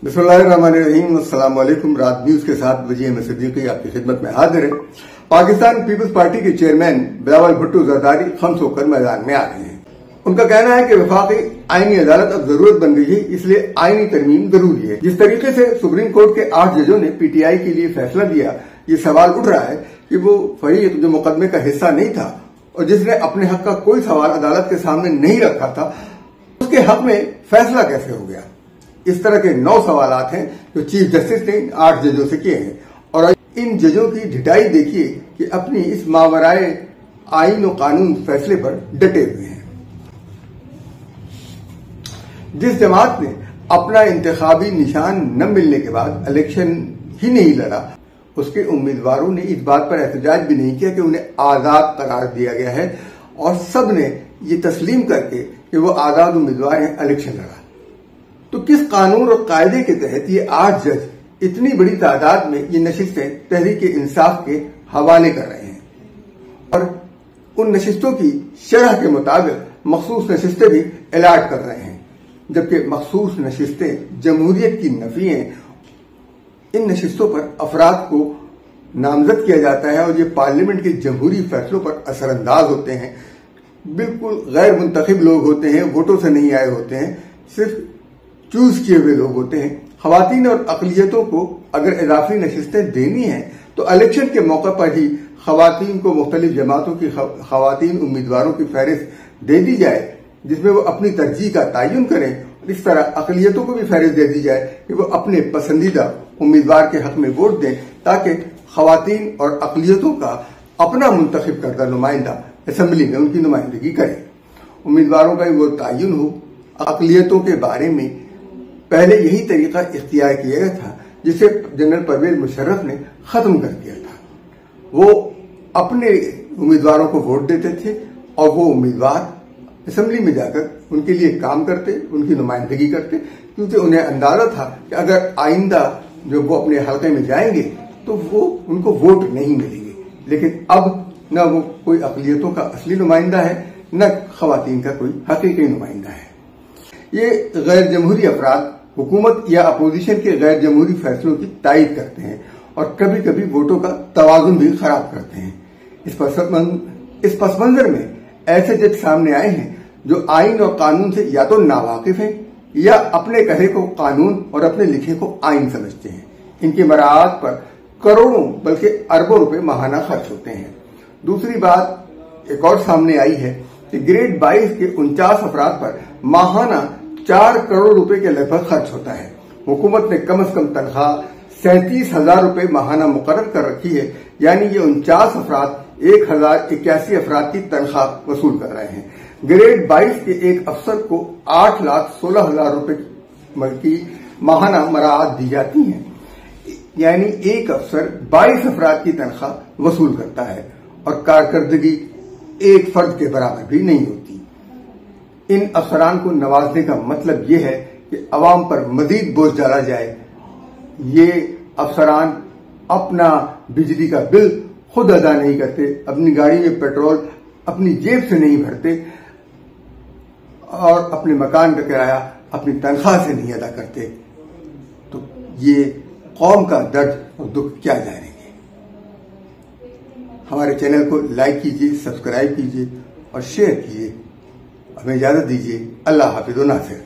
बिस्मिल्लाहिर्रहमानिर्रहीम। अस्सलाम वालेकुम। रात न्यूज के साथ वजी अहमद सिद्दीकी आपकी खिदमत में हाजिर है। पाकिस्तान पीपल्स पार्टी के चेयरमैन बिलावल भुट्टो जरदारी खम्स होकर मैदान में आ गए हैं। उनका कहना है कि वफाकी आईनी अदालत अब जरूरत बन गई है, इसलिए आईनी तरमीम जरूरी है। जिस तरीके से सुप्रीम कोर्ट के 8 जजों ने पीटीआई के लिए फैसला दिया, ये सवाल उठ रहा है कि वो फरीक जो मुकदमे का हिस्सा नहीं था और जिसने अपने हक का कोई सवाल अदालत के सामने नहीं रखा था, उसके हक में फैसला कैसे हो गया। इस तरह के 9 सवालात हैं जो चीफ जस्टिस ने 8 जजों से किए हैं और इन जजों की ढिठाई देखिए कि अपनी इस मावराए आईन और कानून फैसले पर डटे हुए हैं। जिस जमात ने अपना इंतखाबी निशान न मिलने के बाद इलेक्शन ही नहीं लड़ा, उसके उम्मीदवारों ने इस बात पर एहतजाज भी नहीं किया कि उन्हें आजाद करार दिया गया है और सब ने ये तस्लीम करके कि वो आजाद उम्मीदवार हैं इलेक्शन लड़ा। तो किस कानून और कायदे के तहत ये 8 जज इतनी बड़ी तादाद में ये नशिस्तें तहरीक इंसाफ के हवाले कर रहे हैं और उन नशिस्तों की शरह के मुताबिक मखसूस नशिस्तें भी अलॉट कर रहे हैं, जबकि मखसूस नशिस्तें जमहूरियत की नफी हैं। इन नशिस्तों पर अफराद को नामजद किया जाता है और ये पार्लियामेंट के जमहूरी फैसलों पर असरअंदाज होते हैं। बिल्कुल गैर मुंतखब लोग होते हैं, वोटों से नहीं आए होते हैं, सिर्फ चूज किए हुए लोग होते हैं। खवातीन और अकलियतों को अगर इजाफी नशिस्तें देनी है तो इलेक्शन के मौके पर ही खवातीन को मुख्तलिफ जमातों की खवातीन उम्मीदवारों की फहरिस्त दे दी जाए, जिसमें वो अपनी तरजीह का तयन करें। इस तरह अकलियतों को भी फहरिस्त दे दी जाए कि वो अपने पसंदीदा उम्मीदवार के हक में वोट दें, ताकि खवातीन और अकलियतों का अपना मुंतखब करदा नुमाइंदा असेंबली में उनकी नुमाइंदगी करे। उम्मीदवारों का वो तयन हो। अकलियतों के बारे में पहले यही तरीका इख्तियार किया गया था, जिसे जनरल परवेज मुशर्रफ ने खत्म कर दिया था। वो अपने उम्मीदवारों को वोट देते थे और वो उम्मीदवार असेंबली में जाकर उनके लिए काम करते, उनकी नुमाइंदगी करते, क्योंकि उन्हें अंदाजा था कि अगर आइंदा जो वो अपने हल्के में जाएंगे तो वो उनको वोट नहीं मिलेंगे। लेकिन अब न वो कोई अकलियतों का असली नुमाइंदा है, न खवातीन का कोई हकीकी नुमाइंदा है। ये गैर जमहूरी अफराद हुकूमत या अपोजिशन के गैर जमहूरी फैसलों की तायद करते हैं और कभी कभी वोटों का तवाजुन भी खराब करते हैं। इस पस मंजर में ऐसे जज सामने आए हैं जो आइन और कानून से या तो नावाकिफ हैं या अपने कहे को कानून और अपने लिखे को आइन समझते हैं। इनकी मराआत पर करोड़ों बल्कि अरबों रुपए माहाना खर्च होते हैं। दूसरी बात एक और सामने आई है कि ग्रेड 22 के 49 अफराद पर माहाना 4 करोड़ रुपए के लगभग खर्च होता है। हुकूमत ने कम से कम तनख्वाह 37,000 रुपए माहाना मुकर्रर कर रखी है, यानी ये 49 अफराद 1081 अफराद की तनख्वाह वसूल कर रहे हैं। ग्रेड 22 के एक अफसर को 8,16,000 रुपए की माहाना मराआत दी जाती है, यानी एक अफसर 22 अफराद की तनख्वाह वसूल करता है और कारकर्दगी एक फर्द के बराबर भी नहीं होती। इन अफसरान को नवाजने का मतलब ये है कि अवाम पर मजीद बोझ डाला जाए। ये अफसरान अपना बिजली का बिल खुद अदा नहीं करते, अपनी गाड़ी में पेट्रोल अपनी जेब से नहीं भरते और अपने मकान का किराया अपनी तनख्वाह से नहीं अदा करते। तो ये कौम का दर्द और दुख क्या जानेंगे। हमारे चैनल को लाइक कीजिए, सब्सक्राइब कीजिए और शेयर कीजिए। हमें इजाजत दीजिए। अल्लाह हाफिज़ व नासिर।